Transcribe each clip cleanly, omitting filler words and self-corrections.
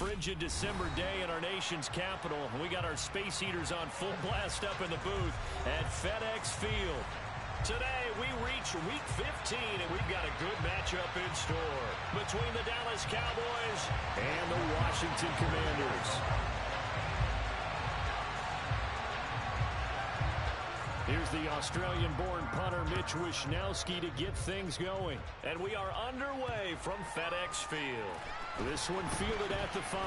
frigid December day in our nation's capital. We got our space heaters on full blast up in the booth at FedEx Field. Today, we reach Week 15, and we've got a good matchup in store between the Dallas Cowboys and the Washington Commanders. Here's the Australian-born punter Mitch Wishnowsky to get things going. And we are underway from FedEx Field. This one fielded at the 5.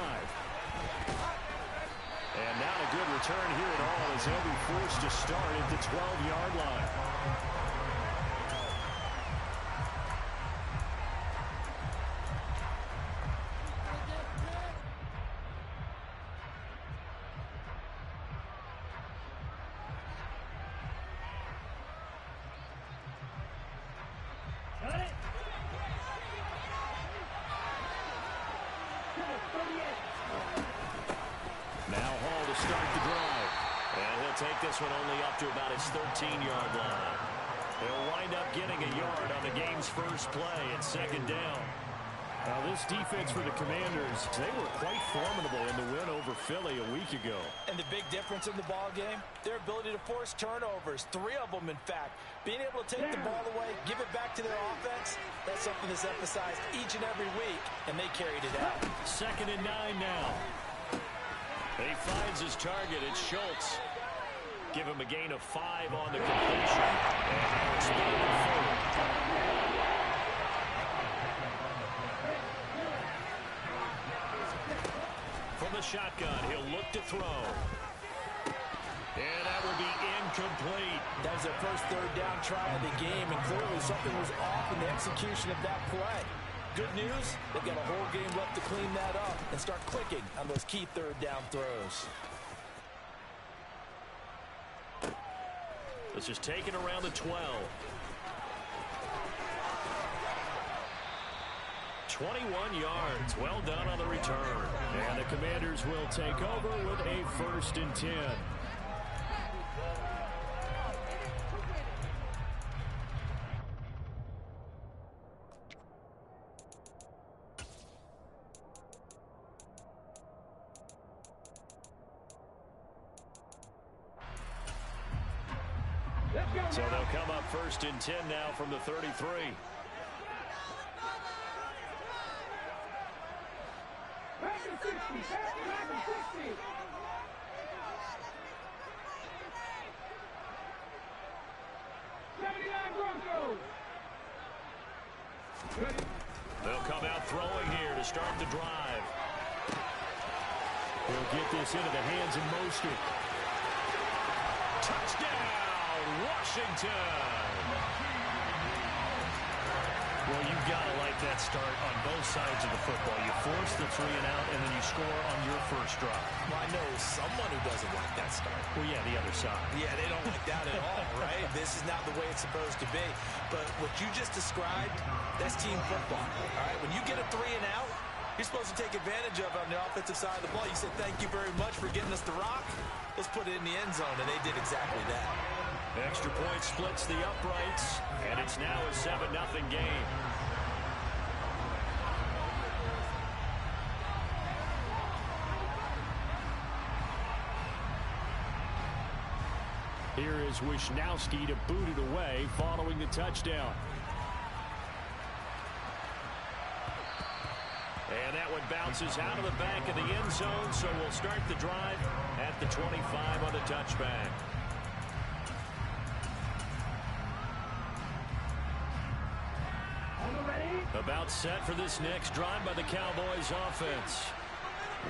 And not a good return here at all as he'll be forced to start at the 12-yard line. Take this one only up to about his 13-yard line. They'll wind up getting a yard on the game's first play at second down. Now this defense for the Commanders, they were quite formidable in the win over Philly a week ago. And the big difference in the ball game, their ability to force turnovers, 3 of them in fact. Being able to take the ball away, give it back to their offense, that's something that's emphasized each and every week, and they carried it out. 2nd and 9 now. He finds his target. It's Schultz. Give him a gain of 5 on the completion. And it's forward. From the shotgun, he'll look to throw. And that will be incomplete. That was their first 3rd down try of the game, and clearly something was off in the execution of that play. Good news, they've got a whole game left to clean that up and start clicking on those key 3rd down throws. This is taken around the 12. 21 yards. Well done on the return. And the Commanders will take over with a 1st and 10. So they'll come up 1st and 10 now from the 33. Back to 60. Back to 60. They'll come out throwing here to start the drive. He'll get this into the hands of Mostert. Touchdown! Washington. Well, you've got to like that start on both sides of the football. You force the 3 and out, and then you score on your first drive. Well, I know someone who doesn't like that start. Well, yeah, the other side. Yeah, they don't like that at all, right? This is not the way it's supposed to be. But what you just described, that's team football, all right? When you get a 3 and out, you're supposed to take advantage of it on the offensive side of the ball. You said, thank you very much for getting us the rock. Let's put it in the end zone, and they did exactly that. Extra point splits the uprights, and it's now a 7-0 game. Here is Wishnowsky to boot it away following the touchdown. And that one bounces out of the back of the end zone, so we'll start the drive at the 25 on the touchback. About set for this next drive by the Cowboys offense.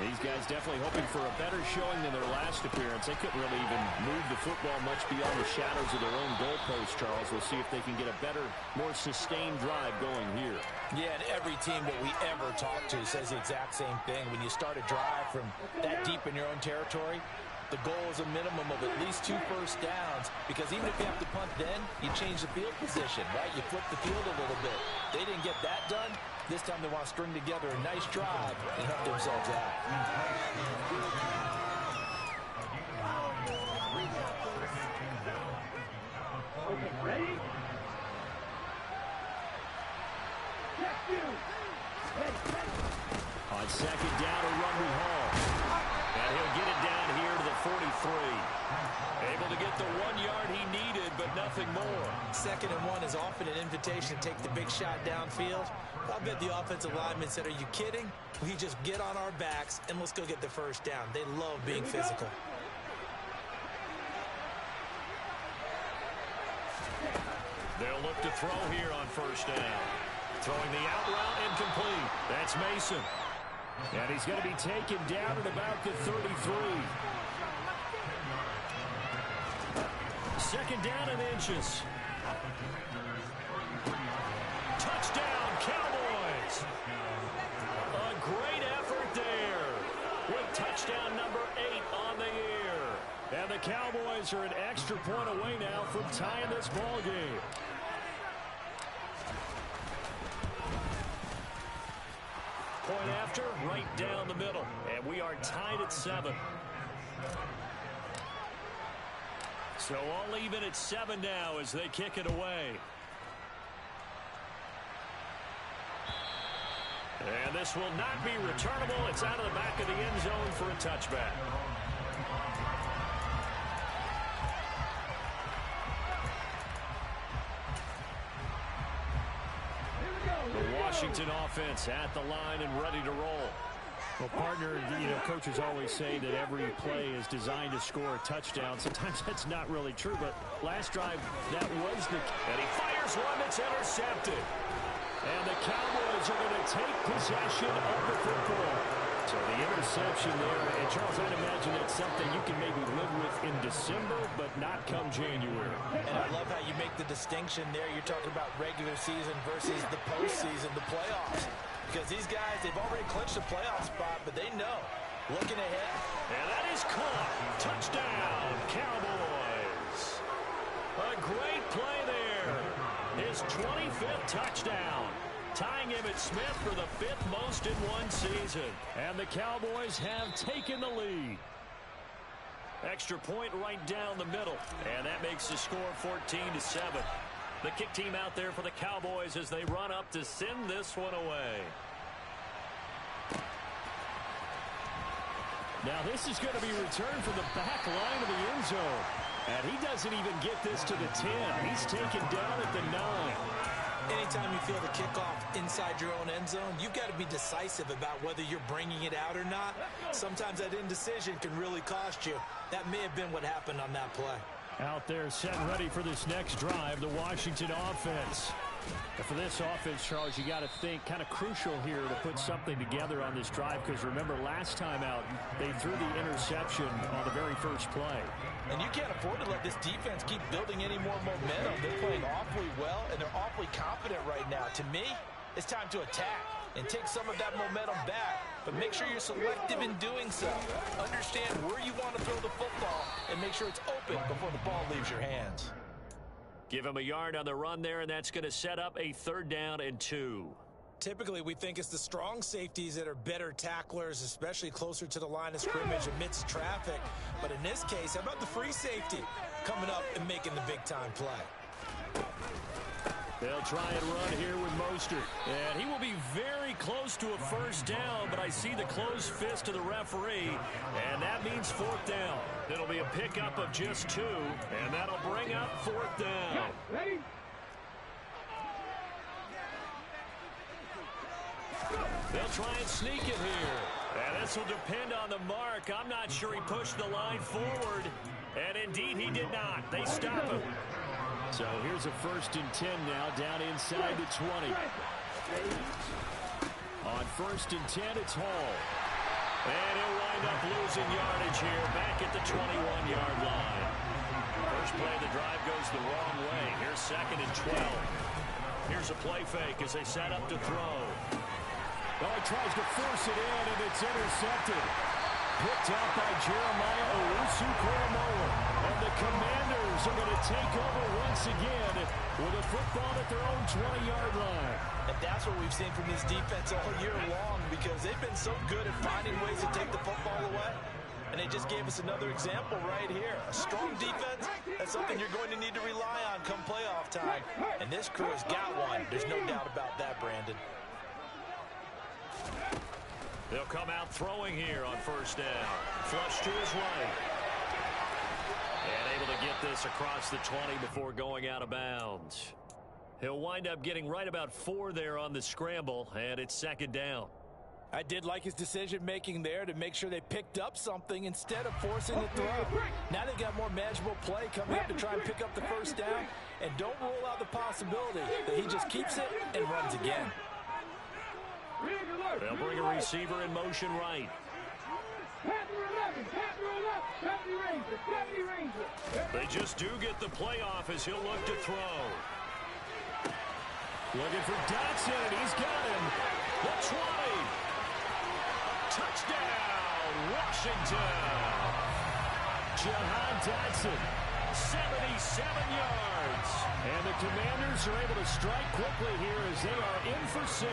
These guys definitely hoping for a better showing than their last appearance. They couldn't really even move the football much beyond the shadows of their own goalpost, Charles. We'll see if they can get a better, more sustained drive going here. Yeah, and every team that we ever talk to says the exact same thing. When you start a drive from that deep in your own territory, the goal is a minimum of at least 2 first downs, because even if you have to punt then, you change the field position, right? You flip the field a little bit. They didn't get that done. This time they want to string together a nice drive and help themselves out. Okay, ready? Check you. Ready. On second down, a run we haul. And he'll get it down here to the 43. Able to get the 1 yard he needed, but nothing more. 2nd and 1 is often an invitation to take the big shot downfield. I'll bet the offensive lineman said, are you kidding? We just get on our backs and let's go get the first down. They love being physical. They'll look to throw here on first down. Throwing the out route incomplete. That's Mason. And he's going to be taken down at about the 33. 2nd down and inches. Touchdown, Cowboys. A great effort there with touchdown number 8 on the year. And the Cowboys are an extra point away now from tying this ball game. Point after, right down the middle. And we are tied at 7. So all even at 7 now as they kick it away. And this will not be returnable. It's out of the back of the end zone for a touchback. The Washington offense at the line and ready to roll. Well, partner, coaches always say that every play is designed to score a touchdown. Sometimes that's not really true, but last drive, that was the... And he fires one that's intercepted. And the Cowboys are going to take possession of the football. So the interception there, and Charles, I'd imagine that's something you can maybe live with in December, but not come January. And I love how you make the distinction there. You're talking about regular season versus the postseason, the playoffs. Because these guys, they've already clinched a playoff spot, but they know. Looking ahead. And that is caught. Touchdown, Cowboys. A great play there. His 25th touchdown. Tying him at Smith for the 5th most in one season. And the Cowboys have taken the lead. Extra point right down the middle. And that makes the score 14-7. The kick team out there for the Cowboys as they run up to send this one away. Now this is going to be returned from the back line of the end zone. And he doesn't even get this to the 10. He's taken down at the 9. Anytime you feel the kickoff inside your own end zone, you've got to be decisive about whether you're bringing it out or not. Sometimes that indecision can really cost you. That may have been what happened on that play. Out there set and ready for this next drive, the Washington offense. And for this offense, Charles, you got to think kind of crucial here to put something together on this drive, because remember last time out, they threw the interception on the very first play. And you can't afford to let this defense keep building any more momentum. They're playing awfully well, and they're awfully confident right now. To me, it's time to attack and take some of that momentum back. But make sure you're selective in doing so. Understand where you want to throw the football and make sure it's open before the ball leaves your hands. Give him a yard on the run there, and that's going to set up a 3rd down and 2. Typically, we think it's the strong safeties that are better tacklers, especially closer to the line of scrimmage amidst traffic. But in this case, how about the free safety coming up and making the big-time play? They'll try and run here with Mostert. And he will be very close to a first down, but I see the closed fist of the referee, and that means 4th down. It'll be a pickup of just 2, and that'll bring up 4th down. Ready? They'll try and sneak it here. And this will depend on the mark. I'm not sure he pushed the line forward. And indeed, he did not. They stop him. So here's a 1st and 10 now, down inside the 20. On 1st and 10, it's Hall. And he'll wind up losing yardage here, back at the 21-yard line. First play of the drive goes the wrong way. Here's 2nd and 12. Here's a play fake as they set up to throw. Oh, he tries to force it in, and it's intercepted. Picked up by Jeremiah Owusu-Koramoah. And the Commanders are going to take over once again with a football at their own 20-yard line. And that's what we've seen from this defense all year long, because they've been so good at finding ways to take the football away. And they just gave us another example right here. A strong defense, that's something you're going to need to rely on come playoff time. And this crew has got one. There's no doubt about that, Brandon. They'll come out throwing here on first down. Flush to his right. And able to get this across the 20 before going out of bounds. He'll wind up getting right about 4 there on the scramble, and it's second down. I did like his decision-making there to make sure they picked up something instead of forcing the throw. Now they've got more manageable play coming up to try and pick up the first down, and don't rule out the possibility that he just keeps it and runs again. They'll bring a receiver in motion right. They just do get the playoff as he'll look to throw. Looking for Dotson, and he's got him. The 20. Touchdown, Washington. Jahan Dotson, 77 yards. And the Commanders are able to strike quickly here as they are in for 6.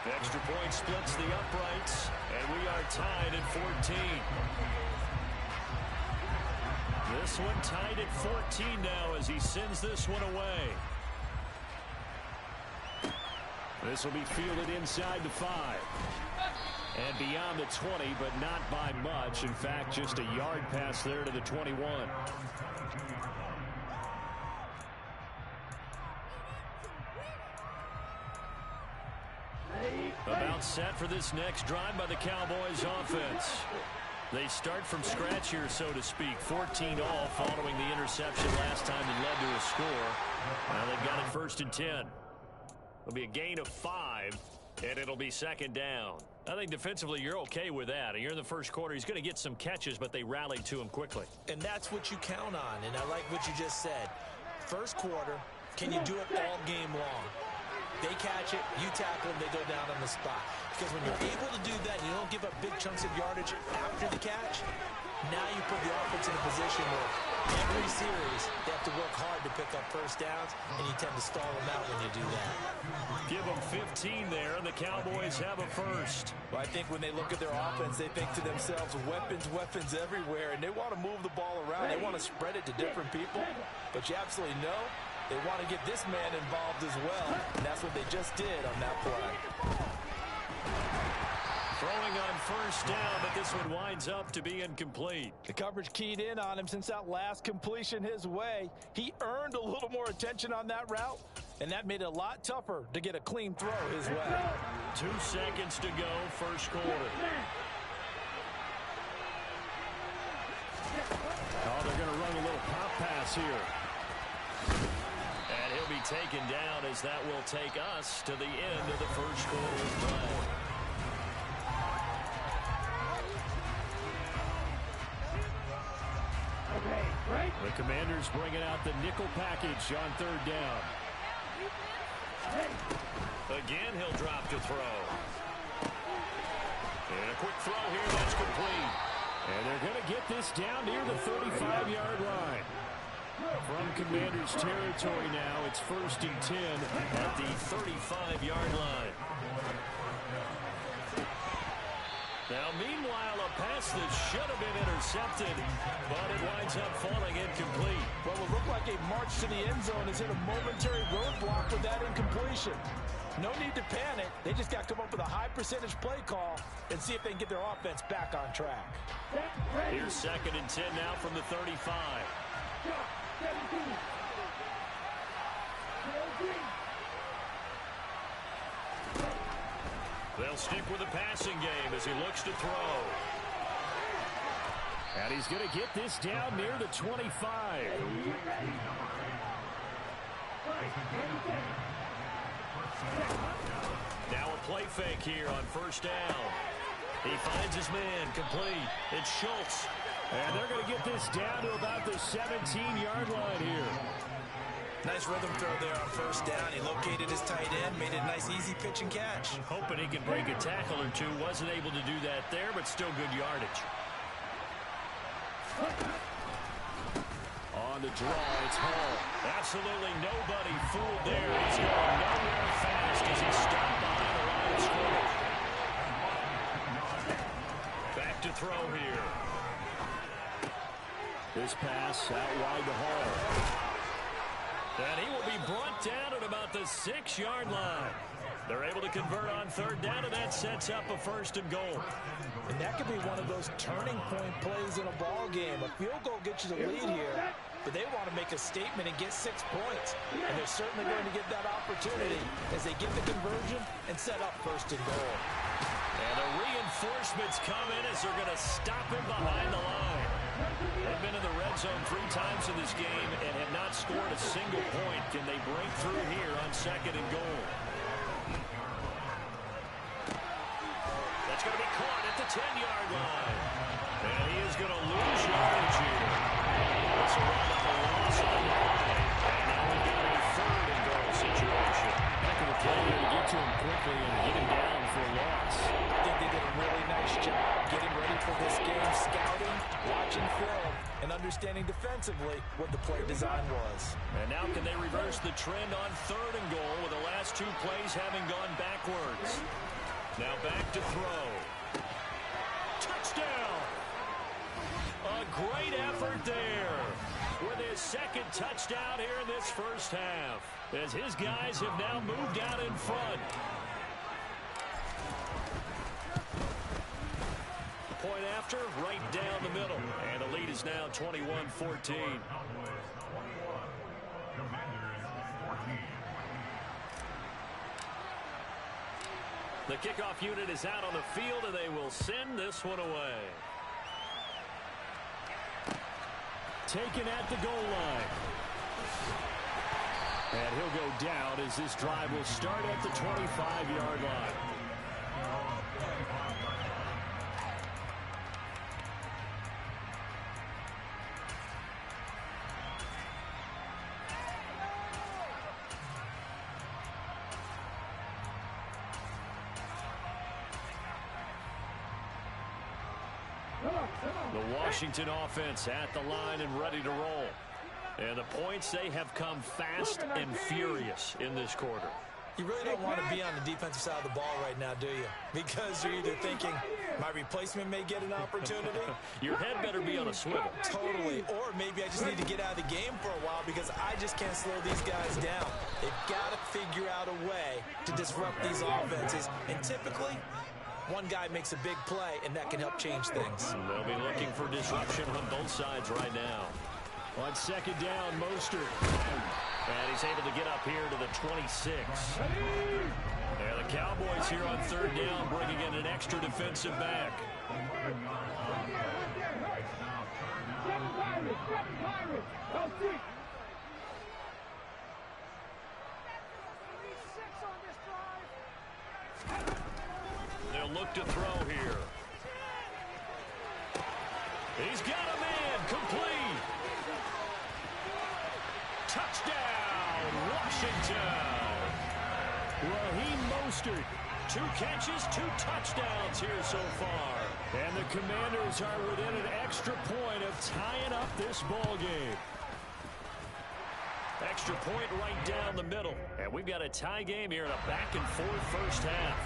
Extra point splits the uprights, and we are tied at 14. This one tied at 14 now as he sends this one away. This will be fielded inside the 5. And beyond the 20, but not by much. In fact, just a yard pass there to the 21. About set for this next drive by the Cowboys offense. They start from scratch here, so to speak. 14 all following the interception last time that led to a score. Now they've got it 1st and 10. It'll be a gain of 5, and it'll be second down. I think defensively you're okay with that. You're in the first quarter. He's going to get some catches, but they rallied to him quickly. And that's what you count on, and I like what you just said. First quarter, can you do it all game long? They catch it, you tackle them, they go down on the spot. Because when you're able to do that, you don't give up big chunks of yardage after the catch, now you put the offense in a position where every series they have to work hard to pick up first downs, and you tend to stall them out when you do that. Give them 15 there, and the Cowboys have a first. Well, I think when they look at their offense, they think to themselves, weapons, weapons everywhere, and they want to move the ball around. They want to spread it to different people, but you absolutely know they want to get this man involved as well, and that's what they just did on that play. Throwing on first down, but this one winds up to be incomplete. The coverage keyed in on him since that last completion his way. He earned a little more attention on that route, and that made it a lot tougher to get a clean throw his way. 2 seconds to go, first quarter. Oh, they're going to run a little pop pass here. And he'll be taken down as that will take us to the end of the first quarter of play. The Commanders bringing out the nickel package on 3rd down. Again, he'll drop to throw. And a quick throw here, that's complete. And they're going to get this down near the 35-yard line. From Commanders territory now, it's 1st and 10 at the 35-yard line. Now, meanwhile, a pass that should have been intercepted, but it winds up falling incomplete. Well, it looked like a march to the end zone has hit a momentary roadblock with that incompletion. No need to panic. They just got to come up with a high percentage play call and see if they can get their offense back on track. Here's 2nd and 10 now from the 35. They'll stick with the passing game as he looks to throw. And he's going to get this down near the 25. Now a play fake here on first down. He finds his man, complete. It's Schultz. And they're going to get this down to about the 17-yard line here. Nice rhythm throw there on first down. He located his tight end, made it a nice easy pitch and catch. Hoping he can break a tackle or two. Wasn't able to do that there, but still good yardage. On the draw, it's Hall. Absolutely nobody fooled there. He's going nowhere fast as he stopped behind the line of scrimmage. Back to throw here. This pass out wide to Hall. And he will be brought down at about the 6-yard line. They're able to convert on third down, and that sets up a 1st and goal. And that could be one of those turning point plays in a ball game. A field goal gets you the lead here, but they want to make a statement and get 6 points. And they're certainly going to get that opportunity as they get the conversion and set up 1st and goal. And the reinforcements come in as they're going to stop him behind the line. They've been in the red zone 3 times in this game and have not scored a single point. Can they break through here on 2nd and goal? That's going to be caught at the 10-yard line. And he is going to lose yardage here. It's a run on the loss on the line. And now we've got a 3rd and goal situation. Heck of a play here to get to him quickly and get him down for a loss. I think they did a really nice job getting ready for this game, scouting, watching film, and understanding defensively what the play design was. And now can they reverse the trend on 3rd and goal with the last 2 plays having gone backwards? Now back to throw. Touchdown! A great effort there with his 2nd touchdown here in this 1st half, as his guys have now moved out in front. Point after, right down the middle. And the lead is now 21-14. The kickoff unit is out on the field, and they will send this one away. Taken at the goal line. And he'll go down as this drive will start at the 25-yard line. The Washington offense at the line and ready to roll. And the points, they have come fast and furious in this quarter. You really don't want to be on the defensive side of the ball right now, do you? Because you're either thinking, my replacement may get an opportunity. Your head better be on a swivel. Totally. Or maybe I just need to get out of the game for a while because I just can't slow these guys down. They've got to figure out a way to disrupt these offenses. And typically, one guy makes a big play, and that can help change things. They'll be looking for disruption on both sides right now. On 2nd down, Mostert. And he's able to get up here to the 26. And the Cowboys here on 3rd down, bringing in an extra defensive back. They'll look to throw here. He's got a man, complete. Touchdown, Washington. Raheem Mostert, 2 catches, 2 touchdowns here so far. And the Commanders are within an extra point of tying up this ball game. Extra point right down the middle. And we've got a tie game here in a back-and-forth 1st half.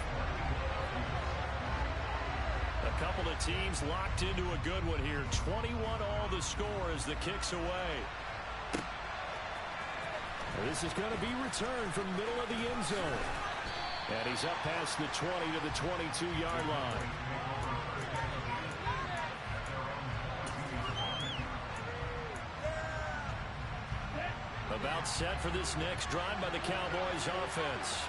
A couple of teams locked into a good one here. 21 all the score as the kick's away. This is going to be returned from middle of the end zone. And he's up past the 20 to the 22-yard line. About set for this next drive by the Cowboys offense.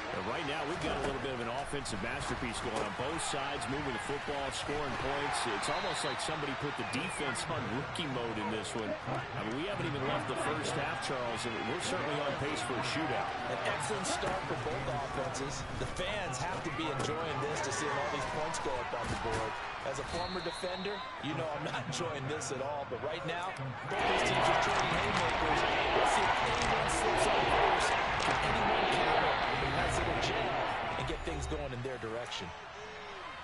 And right now, we've got a little bit of an offensive masterpiece going on both sides, moving the football, scoring points. It's almost like somebody put the defense on rookie mode in this one. I mean, we haven't even left the 1st half, Charles, and we're certainly on pace for a shootout. An excellent start for both offenses. The fans have to be enjoying this to see all these points go up on the board. As a former defender, you know I'm not enjoying this at all. But right now, both these teams are trading haymakers. Let's see if anyone slips on first. Can anyone counter who has it in jail and get things going in their direction?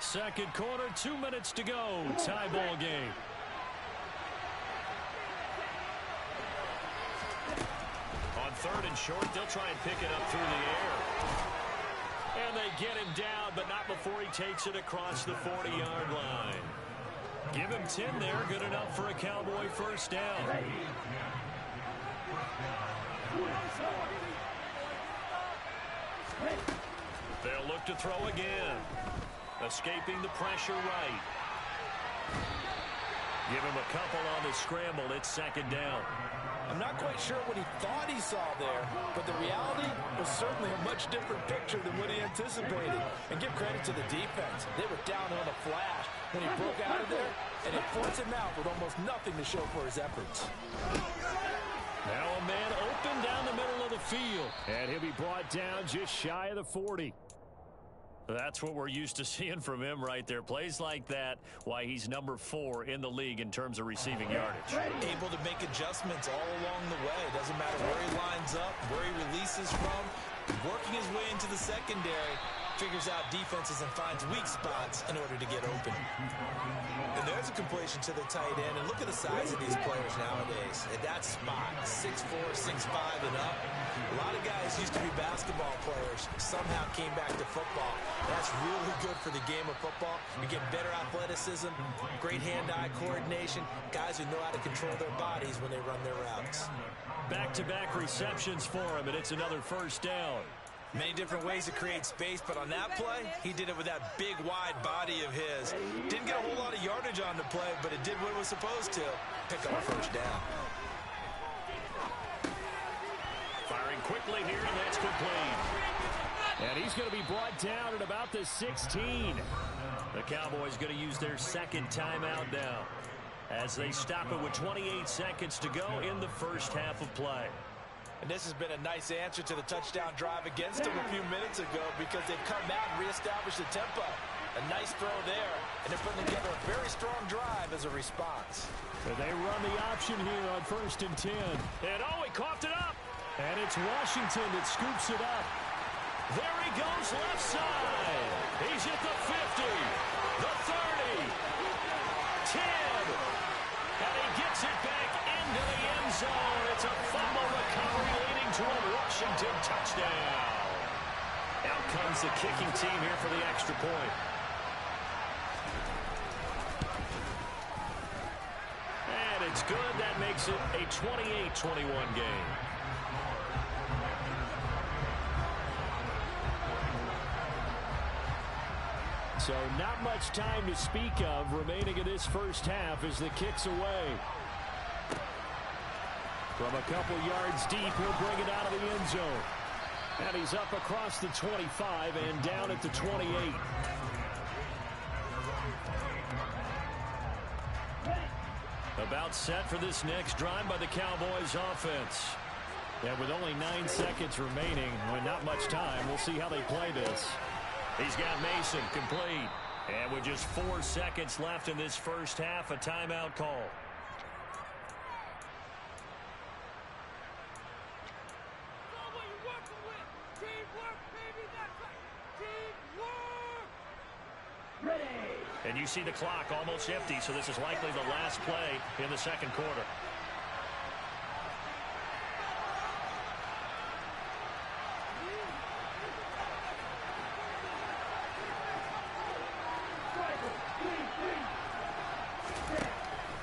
2nd quarter, 2 minutes to go. Tie ball game. On 3rd and short, they'll try and pick it up through the air. And they get him down, but not before he takes it across the 40-yard line. Give him 10 there, good enough for a Cowboy 1st down. They'll look to throw again. Escaping the pressure right. Give him a couple on the scramble. It's second down. I'm not quite sure what he thought he saw there, but the reality was certainly a much different picture than what he anticipated. And give credit to the defense. They were down on a flash when he broke out of there, and it forced him out with almost nothing to show for his efforts. Now a man open down the middle of the field. And he'll be brought down just shy of the 40. That's what we're used to seeing from him right there. Plays like that, why he's number 4 in the league in terms of receiving yardage. Able to make adjustments all along the way. Doesn't matter where he lines up, where he releases from. Working his way into the secondary, figures out defenses and finds weak spots in order to get open. And there's a completion to the tight end. And look at the size of these players nowadays. At that spot, 6'4", 6'5", and up. A lot of guys used to be basketball players, somehow came back to football. That's really good for the game of football. You get better athleticism, great hand-eye coordination, guys who know how to control their bodies when they run their routes. Back-to-back receptions for him, and it's another first down. Many different ways to create space, but on that play, he did it with that big, wide body of his. Didn't get a whole lot of yardage on the play, but it did what it was supposed to. Pick up a first down. Firing quickly here, and that's complete. And he's going to be brought down at about the 16. The Cowboys going to use their second timeout now as they stop it with 28 seconds to go in the first half of play. And this has been a nice answer to the touchdown drive against them a few minutes ago because they've come out and reestablished the tempo. A nice throw there, and they're putting together a very strong drive as a response. And they run the option here on 1st and 10. And oh, he coughed it up. And it's Washington that scoops it up. There he goes left side. He's at the 50, the 30, 10. And he gets it back into the end zone. It's a fumble recovery leading to a Washington touchdown. Out comes the kicking team here for the extra point. And it's good. That makes it a 28-21 game. So not much time to speak of remaining in this first half as the kick's away. From a couple yards deep, he'll bring it out of the end zone. And he's up across the 25 and down at the 28. About set for this next drive by the Cowboys offense. And with only 9 seconds remaining, with not much time, we'll see how they play this. He's got Mason complete. And with just 4 seconds left in this first half, a timeout call. And you see the clock almost empty, so this is likely the last play in the second quarter.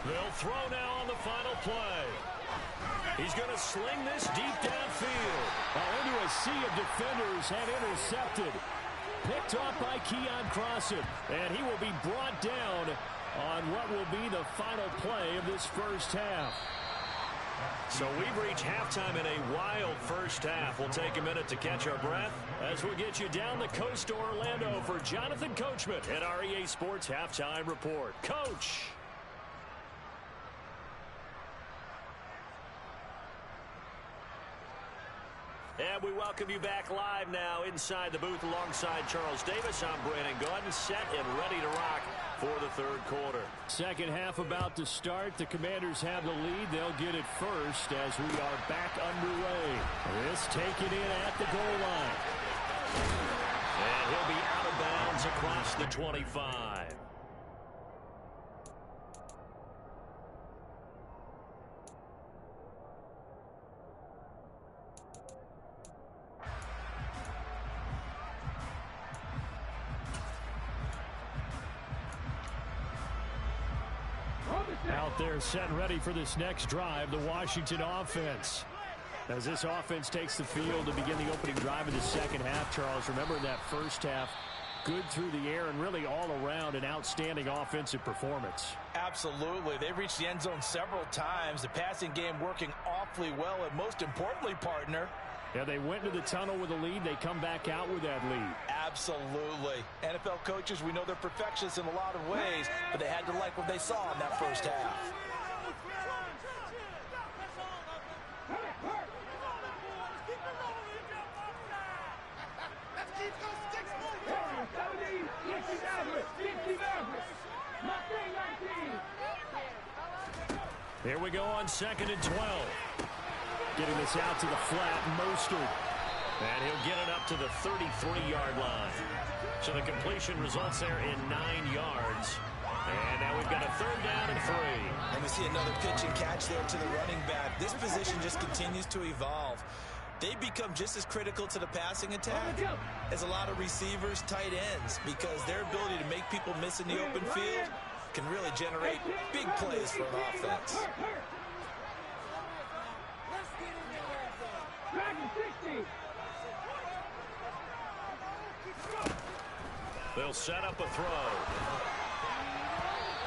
They'll throw now on the final play. He's going to sling this deep downfield. Into a sea of defenders and intercepted. Picked off by Keon Crossan. And he will be brought down on what will be the final play of this first half. So we've reached halftime in a wild first half. We'll take a minute to catch our breath as we get you down the coast to Orlando for Jonathan Coachman at our EA Sports Halftime Report. Coach! And we welcome you back live now inside the booth alongside Charles Davis. I'm Brandon Gaudin, set and ready to rock for the third quarter. Second half about to start. The Commanders have the lead. They'll get it first as we are back underway. This taken in at the goal line. And he'll be out of bounds across the 25. Out there set and ready for this next drive, the Washington offense. As this offense takes the field to begin the opening drive of the second half, Charles, remember in that first half, good through the air and really all around an outstanding offensive performance. Absolutely. They reached the end zone several times. The passing game working awfully well, and most importantly, partner, yeah, they went to the tunnel with a lead. They come back out with that lead. Absolutely. NFL coaches, we know they're perfectionists in a lot of ways, but they had to like what they saw in that first half. Here we go on 2nd and 12. Getting this out to the flat, Mostert. And he'll get it up to the 33-yard line. So the completion results there in 9 yards. And now we've got a 3rd down and 3. And we see another pitch and catch there to the running back. This position just continues to evolve. They become just as critical to the passing attack as a lot of receivers, tight ends, because their ability to make people miss in the open field can really generate big plays for an offense. They'll set up a throw.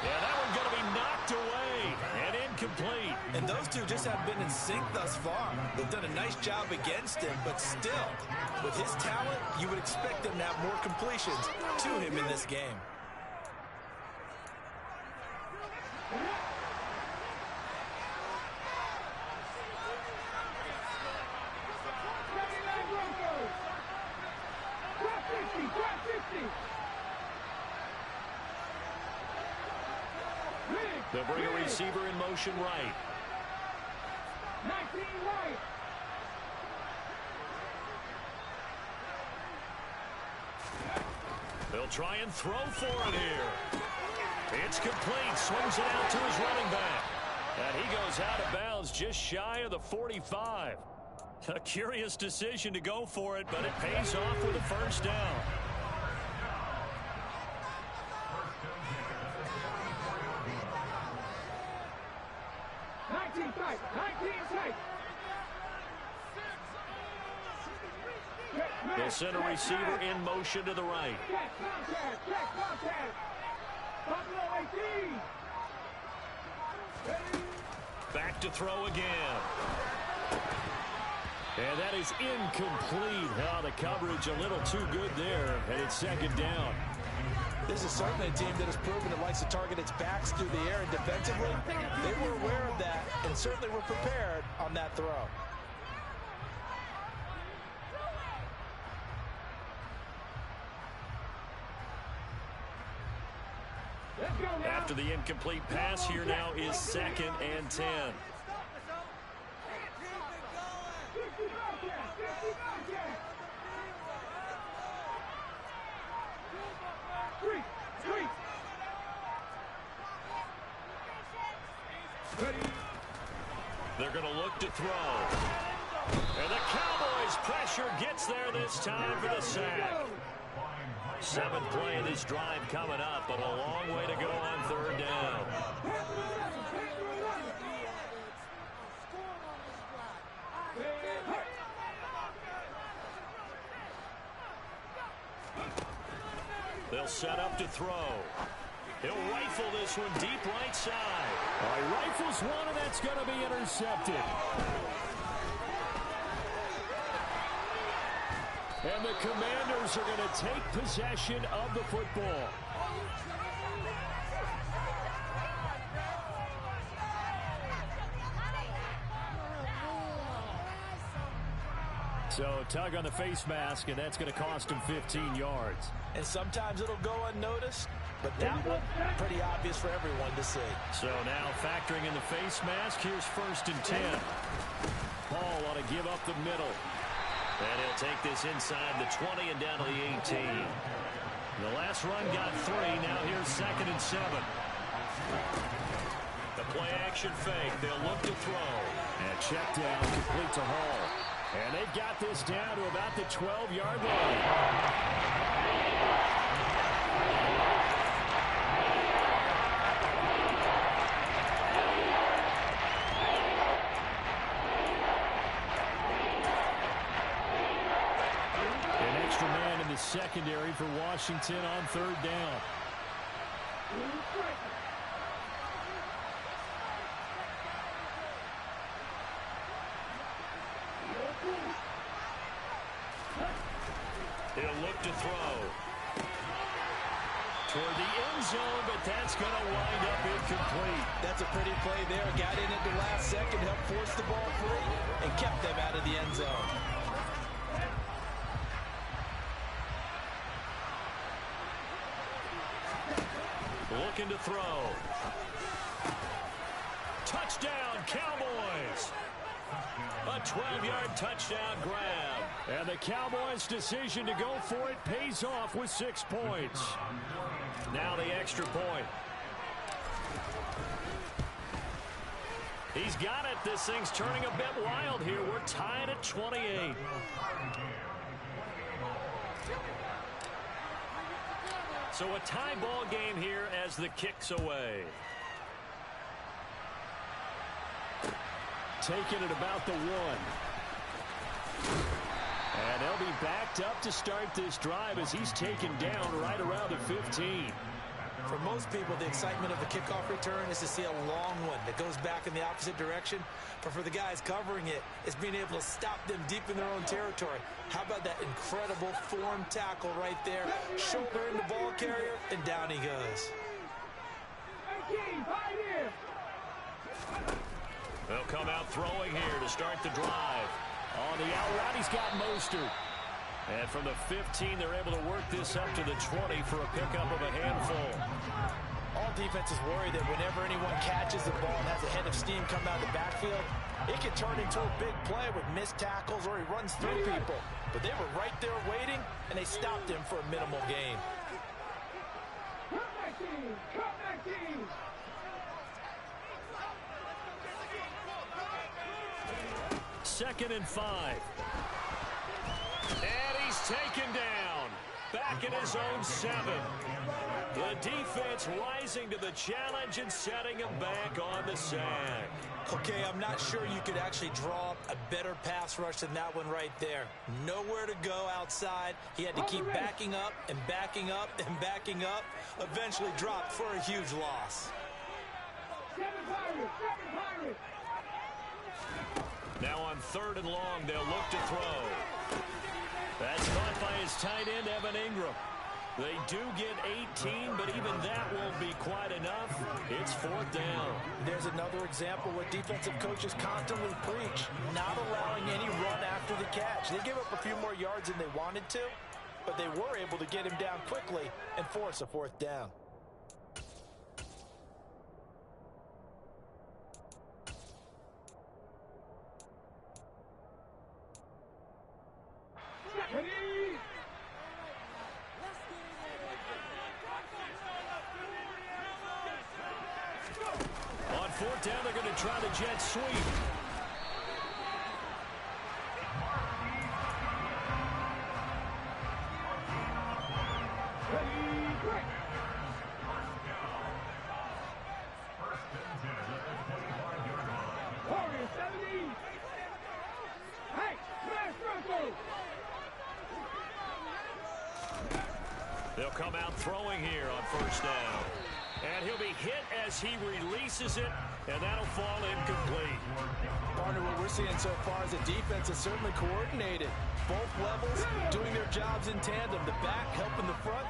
Yeah, that one's going to be knocked away and incomplete. And those two just have been in sync thus far. They've done a nice job against him, but still, with his talent, you would expect them to have more completions to him in this game. They'll bring a receiver in motion right. 19 right. They'll try and throw for it here. It's complete. Swings it out to his running back. And he goes out of bounds just shy of the 45. A curious decision to go for it, but it pays off with a 1st down. They'll send a receiver in motion to the right. Back to throw again. And that is incomplete. Oh, the coverage a little too good there, and it's 2nd down. This is certainly a team that has proven it likes to target its backs through the air and defensively. They were aware of that and certainly were prepared on that throw. After the incomplete pass, here now is 2nd and 10. They're going to look to throw. And the Cowboys' pressure gets there this time for the sack. 7th play of this drive coming up, but a long way to go on 3rd down. They'll set up to throw. He'll rifle this one deep right side. He rifles one, and that's going to be intercepted. And the Commanders are going to take possession of the football. So tug on the face mask, and that's going to cost him 15 yards. And sometimes it'll go unnoticed, but that one, pretty obvious for everyone to see. So now factoring in the face mask, here's 1st and 10. Paul want to give up the middle. And he'll take this inside the 20 and down to the 18. The last run got 3. Now here's 2nd and 7. The play action fake. They'll look to throw. And check down complete to Hall. And they've got this down to about the 12-yard line. secondary for Washington on third down. He'll look to throw. Toward the end zone, but that's going to wind up incomplete. That's a pretty play there. Got in at the last second, helped force the ball free, and kept them out of the end zone. Looking to throw. Touchdown, Cowboys! A 12-yard touchdown grab. And the Cowboys' decision to go for it pays off with 6 points. Now the extra point. He's got it. This thing's turning a bit wild here. We're tied at 28. So a tie ball game here as the kick's away. Taking it about the 1. And they'll be backed up to start this drive as he's taken down right around the 15. For most people, the excitement of the kickoff return is to see a long one that goes back in the opposite direction. But for the guys covering it, it's being able to stop them deep in their own territory. How about that incredible form tackle right there? Shoulder in the ball carrier, and down he goes. They'll come out throwing here to start the drive. On the out route, he's got Mostert. And from the 15, they're able to work this up to the 20 for a pickup of a handful. All defenses worry that whenever anyone catches the ball and has a head of steam come out of the backfield, it can turn into a big play with missed tackles or he runs through people. But they were right there waiting, and they stopped him for a minimal gain. Second and 5. And he's taken down. Back in his own 7. The defense rising to the challenge and setting him back on the sack. Okay, I'm not sure you could actually draw up a better pass rush than that one right there. Nowhere to go outside. He had to keep backing up and backing up and backing up. Eventually dropped for a huge loss. Now on third and long, they'll look to throw. That's caught by his tight end, Evan Ingram. They do get 18, but even that won't be quite enough. It's fourth down. There's another example where defensive coaches constantly preach, not allowing any run after the catch. They gave up a few more yards than they wanted to, but they were able to get him down quickly and force a fourth down. On fourth down, they're going to try the jet sweep. They'll come out throwing here on first down. And he'll be hit as he releases it, and that'll fall incomplete. Partner, what we're seeing so far is the defense is certainly coordinated. Both levels doing their jobs in tandem. The back helping the front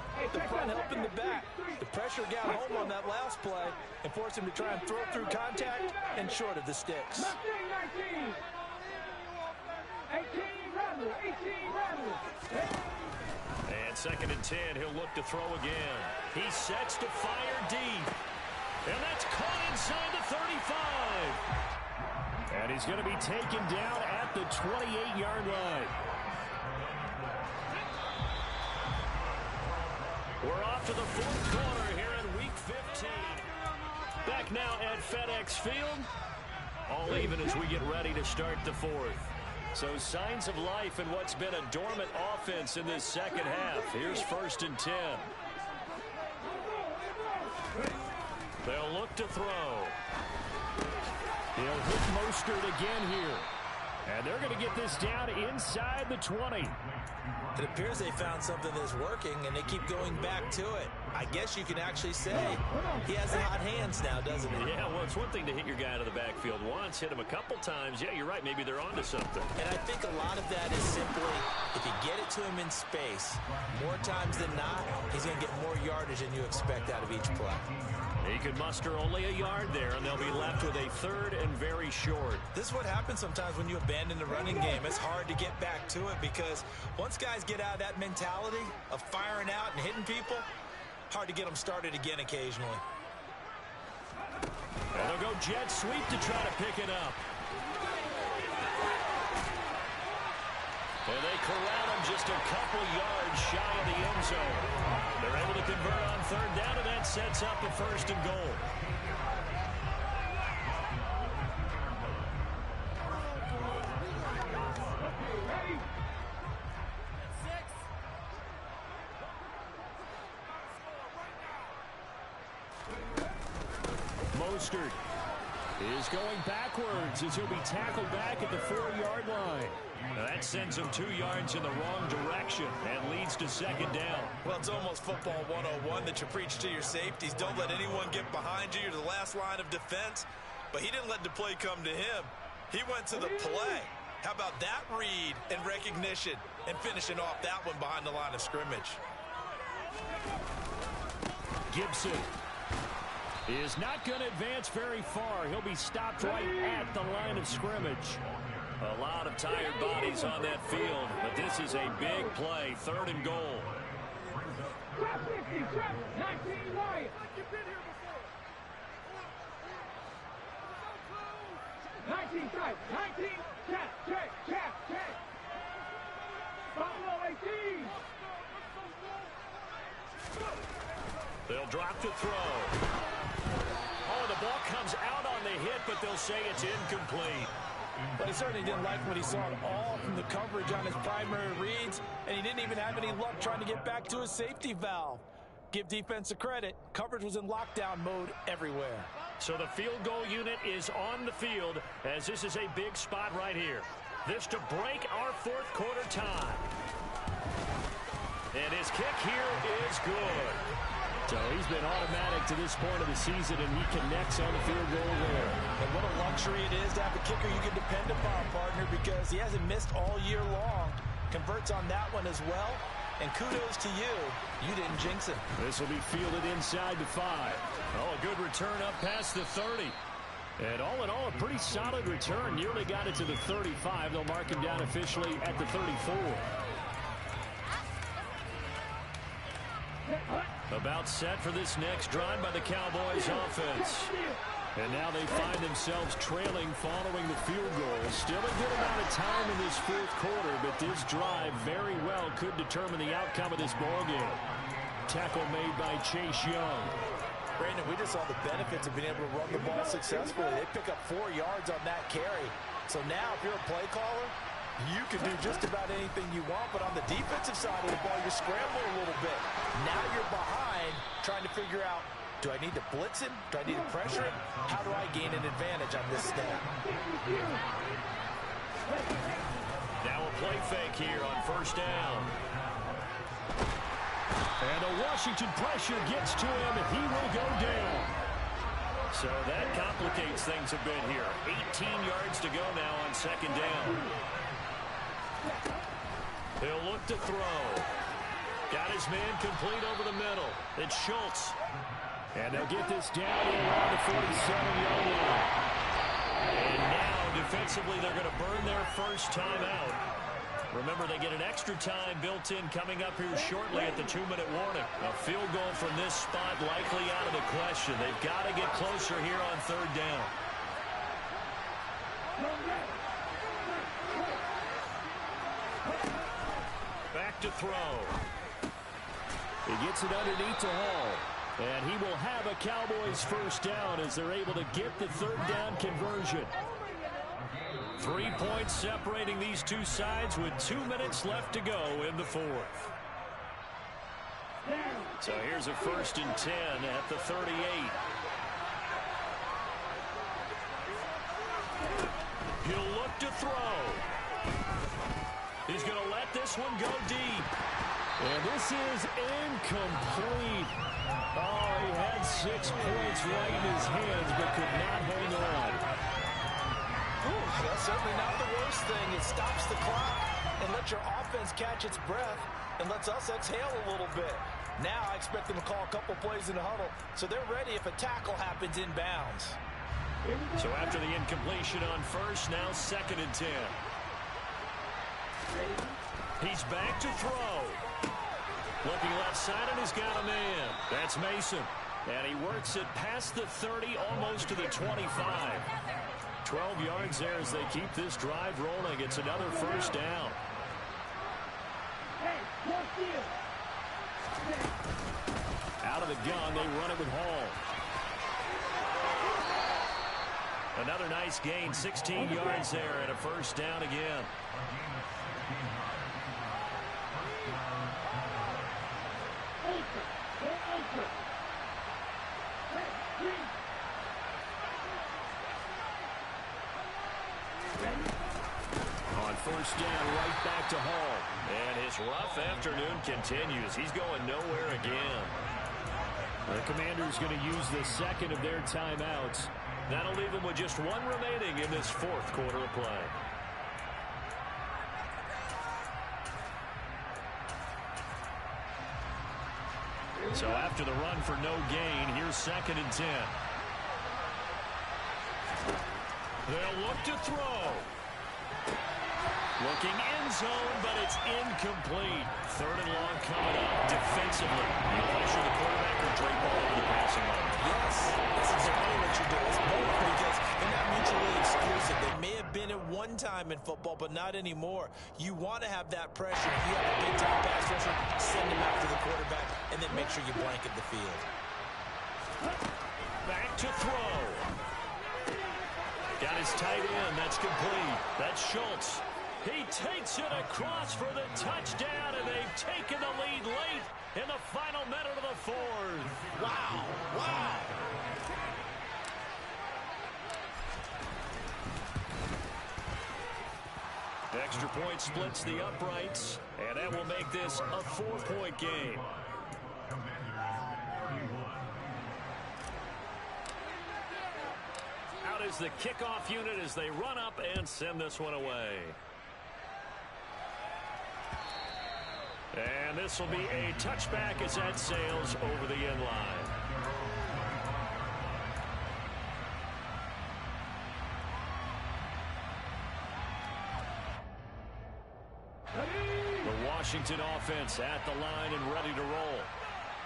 helping the back. The pressure got home on that last play and forced him to try and throw through contact and short of the sticks. 18, And second and 10, he'll look to throw again. He sets to fire deep. And that's caught inside the 35. And he's going to be taken down at the 28-yard line. We're off to the fourth quarter here in Week 15. Back now at FedEx Field. All even as we get ready to start the fourth. So signs of life in what's been a dormant offense in this second half. Here's first and 10. They'll look to throw. He'll hit Mostert again here. And they're going to get this down inside the 20. It appears they found something that's working, and they keep going back to it. I guess you can actually say he has hot hands now, doesn't he? Yeah, well, it's one thing to hit your guy out of the backfield once, hit him a couple times. Yeah, you're right. Maybe they're onto something. And I think a lot of that is simply if you get it to him in space, more times than not, he's going to get more yardage than you expect out of each play. He could muster only a yard there, and they'll be left with a third and very short. This is what happens sometimes when you abandon the running game. It's hard to get back to it because once guys get out of that mentality of firing out and hitting people, hard to get them started again occasionally. And they'll go jet sweep to try to pick it up. And they corral him just a couple yards shy of the end zone. They're able to convert on third down, and that sets up a first and goal. Mostert is going backwards as he'll be tackled back at the 4-yard line. Now that sends him 2 yards in the wrong direction and leads to second down. Well, it's almost football 101 that you preach to your safeties. Don't let anyone get behind you. You're the last line of defense. But he didn't let the play come to him. He went to the play. How about that read and recognition and finishing off that one behind the line of scrimmage? Gibson is not going to advance very far. He'll be stopped right at the line of scrimmage. A lot of tired bodies on that field, but this is a big play, third and goal. 19 strike, 19, check. Buffalo 18. They'll drop to throw. Oh, the ball comes out on the hit, but they'll say it's incomplete. But he certainly didn't like what he saw at all from the coverage on his primary reads, and he didn't even have any luck trying to get back to his safety valve. Give defense a credit. Coverage was in lockdown mode everywhere. So the field goal unit is on the field as this is a big spot right here. This to break our fourth quarter tie. And his kick here is good. So he's been automatic to this point of the season, and he connects on the field goal there. And what a luxury it is to have a kicker you can depend upon, partner, because he hasn't missed all year long. Converts on that one as well. And kudos to you. You didn't jinx him. This will be fielded inside the 5. Oh, a good return up past the 30. And all in all, a pretty solid return. Nearly got it to the 35. They'll mark him down officially at the 34. About set for this next drive by the Cowboys offense. And now they find themselves trailing following the field goal. Still a good amount of time in this fourth quarter, but this drive very well could determine the outcome of this ballgame. Tackle made by Chase Young. Brandon, we just saw the benefits of being able to run the ball successfully. They pick up 4 yards on that carry. So now if you're a play caller, you can do just about anything you want, but on the defensive side of the ball, you're scrambling a little bit. Now you're behind, trying to figure out, do I need to blitz him? Do I need to pressure him? How do I gain an advantage on this snap? Now a play fake here on first down. And a Washington pressure gets to him, and he will go down. So that complicates things a bit here. 18 yards to go now on second down. He'll look to throw. Got his man complete over the middle. It's Schultz. And they'll get this down around the 47-yard line. And now, defensively, they're going to burn their first timeout. Remember, they get an extra time built in coming up here shortly at the 2-minute warning. A field goal from this spot likely out of the question. They've got to get closer here on third down. Back to throw. He gets it underneath to Hall. And he will have a Cowboys first down as they're able to get the third down conversion. 3 points separating these two sides with 2 minutes left to go in the fourth. So here's a 1st and 10 at the 38. He'll look to throw. He's going to let this one go deep. And this is incomplete. Oh, he had 6 points right in his hands, but could not hang on. That's certainly not the worst thing. It stops the clock and lets your offense catch its breath and lets us exhale a little bit. Now I expect them to call a couple plays in the huddle, so they're ready if a tackle happens inbounds. So after the incompletion on first, now 2nd and 10. He's back to throw. Looking left side, and he's got a man. That's Mason. And he works it past the 30, almost to the 25. 12 yards there as they keep this drive rolling. It's another first down. Out of the gun, they run it with Hall. Another nice gain, 16 yards there, and a first down again. On first down, right back to Hall. And his rough afternoon continues. He's going nowhere again. The Commanders going to use the second of their timeouts. That'll leave them with just one remaining in this 4th quarter of play. So after the run for no gain, here's 2nd and 10. They'll look to throw. Looking end zone, but it's incomplete. 3rd and long coming up defensively. You pressure the quarterback or drape ball over the passing lane. Yes, that's exactly what you do. It's both because they're not mutually exclusive. They may have been at one time in football, but not anymore. You want to have that pressure. If you have a big-time pass rusher, send him after the quarterback, and then make sure you blanket the field. Back to throw. Got his tight end. That's complete. That's Schultz. He takes it across for the touchdown, and they've taken the lead late in the final minute of the 4th. Wow. Wow. Extra point splits the uprights, and that will make this a 4-point game. Out is the kickoff unit as they run up and send this one away. And this will be a touchback as that sails over the end line. The Washington offense at the line and ready to roll.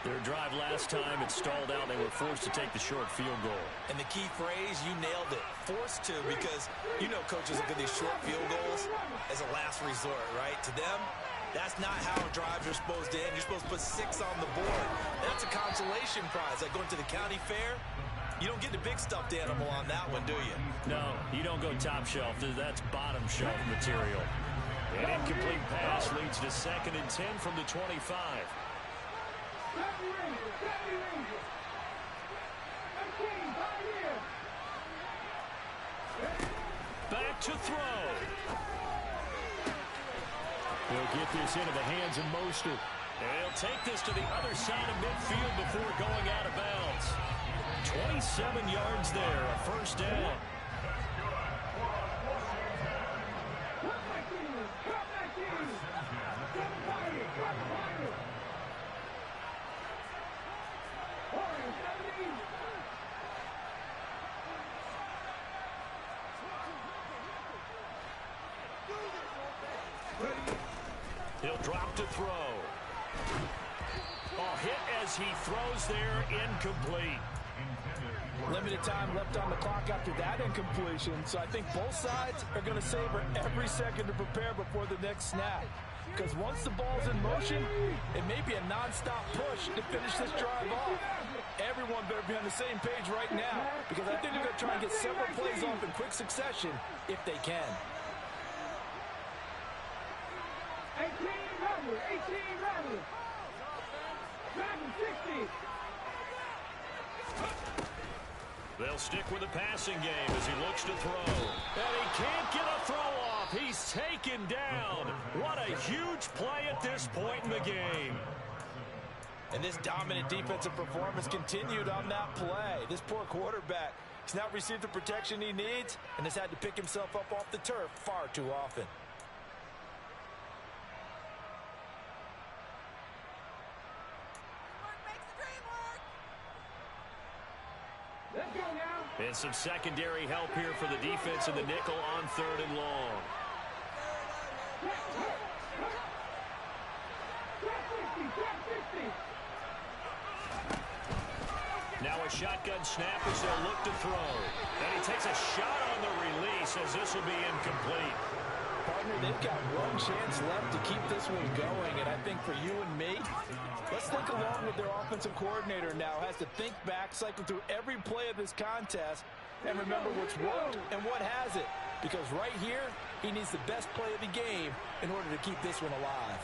Their drive last time, it stalled out. They were forced to take the short field goal. And the key phrase, you nailed it, forced to, because you know coaches look at these short field goals as a last resort, right? To them, that's not how drives are supposed to end. You're supposed to put 6 on the board. That's a consolation prize. Like going to the county fair, you don't get the big stuffed animal on that one, do you? No, you don't go top shelf. That's bottom shelf material. An incomplete pass leads to 2nd and 10 from the 25. Back to throw. He'll get this into the hands of Mostert. And he'll take this to the other side of midfield before going out of bounds. 27 yards there, a first down. He'll drop to throw. Hit as he throws there, incomplete. Limited time left on the clock after that incompletion, so I think both sides are going to savor every second to prepare before the next snap. Because once the ball's in motion, it may be a non-stop push to finish this drive off. Everyone better be on the same page right now, because I think they're going to try and get several plays off in quick succession if they can. 18 runners. Back in 60. They'll stick with the passing game as he looks to throw. And he can't get a throw off. He's taken down. What a huge play at this point in the game. And this dominant defensive performance continued on that play. This poor quarterback, he's not received the protection he needs and has had to pick himself up off the turf far too often. Let's go now. And some secondary help here for the defense in the nickel on 3rd and long. Now a shotgun snap as they'll look to throw. And he takes a shot on the release as this will be incomplete. Partner, they've got one chance left to keep this one going, and I think for you and me, let's think along with their offensive coordinator now. Has to think back, cycle through every play of this contest, and remember what's worked and what hasn't. Because right here, he needs the best play of the game in order to keep this one alive.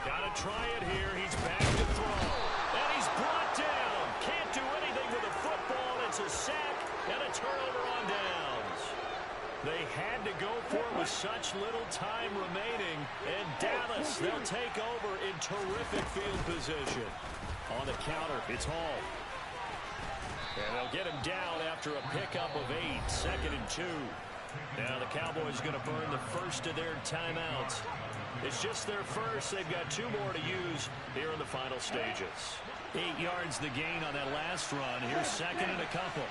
Gotta try it here. He's back to throw. And he's brought down. Can't do anything with the football. It's a sack and a turnover on downs. They had to go for it with such little time remaining. And Dallas, they'll take over in terrific field position. On the counter, it's Hall. And they'll get him down after a pickup of 8. 2nd and 2. Now the Cowboys are going to burn the first of their timeouts. It's just their first. They've got 2 more to use here in the final stages. 8 yards the gain on that last run. Here's 2nd and a couple.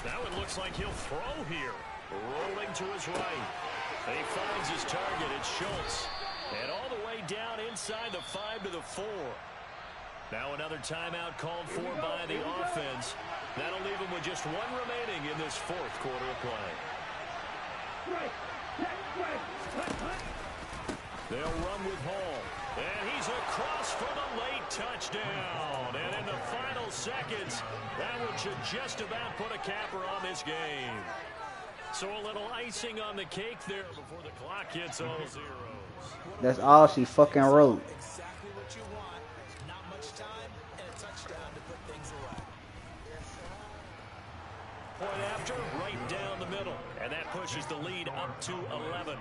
Now it looks like he'll throw here. Rolling to his right. And he finds his target. It's Schultz. And all the way down inside the 5 to the 4. Now another timeout called for by the offense. That'll leave him with just 1 remaining in this 4th quarter of play. They'll run with Hall. And he's across for the late touchdown. And in the final seconds, that one should just about put a capper on this game. So a little icing on the cake there before the clock hits all zeros. That's all she fucking wrote. Exactly what you want. Not much time and a touchdown to put things away. Point after, right down the middle. And that pushes the lead up to 11.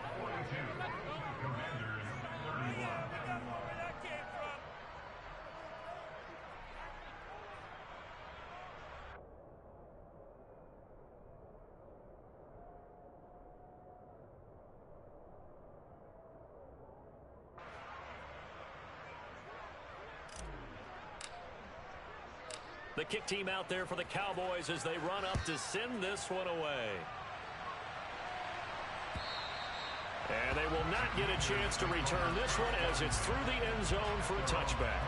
The kick team out there for the Cowboys as they run up to send this one away. And they will not get a chance to return this one as it's through the end zone for a touchback.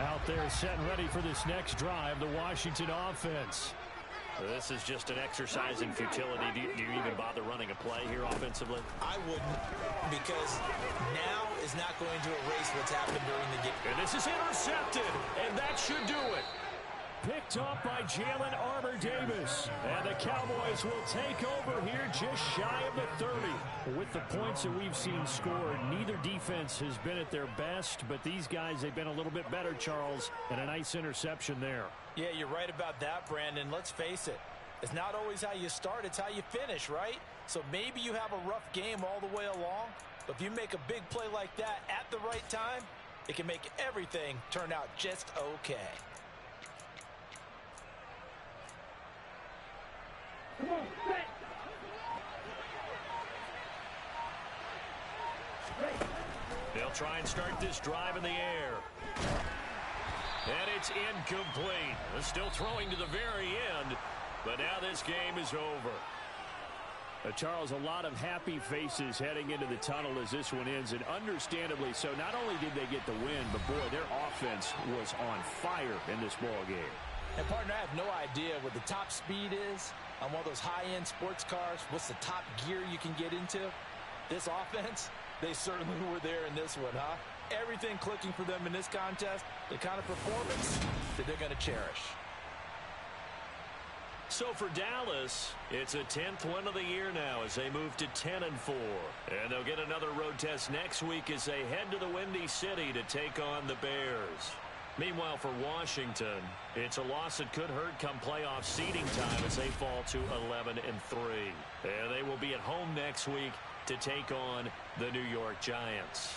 Out there set and ready for this next drive, the Washington offense. This is just an exercise in futility. Do you even bother running a play here offensively? I wouldn't, because now is not going to erase what's happened during the game. And this is intercepted, and that should do it. Picked up by Jalen Armour-Davis. And the Cowboys will take over here just shy of the 30. With the points that we've seen scored, neither defense has been at their best, but these guys, they've been a little bit better, Charles, and a nice interception there. Yeah, you're right about that, Brandon. Let's face it. It's not always how you start, it's how you finish, right? So maybe you have a rough game all the way along, but if you make a big play like that at the right time, it can make everything turn out just okay. Come on, set. They'll try and start this drive in the air. And it's incomplete. They're still throwing to the very end, but now this game is over. Charles, a lot of happy faces heading into the tunnel as this one ends, and understandably so. Not only did they get the win, but boy, their offense was on fire in this ball game. And partner, I have no idea what the top speed is on one of those high-end sports cars. What's the top gear you can get into? This offense, they certainly were there in this one, huh? Everything clicking for them in this contest, the kind of performance that they're going to cherish. So for Dallas, it's a 10th win of the year now as they move to 10-4. And they'll get another road test next week as they head to the Windy City to take on the Bears. Meanwhile, for Washington, it's a loss that could hurt come playoff seeding time as they fall to 11-3. And they will be at home next week to take on the New York Giants.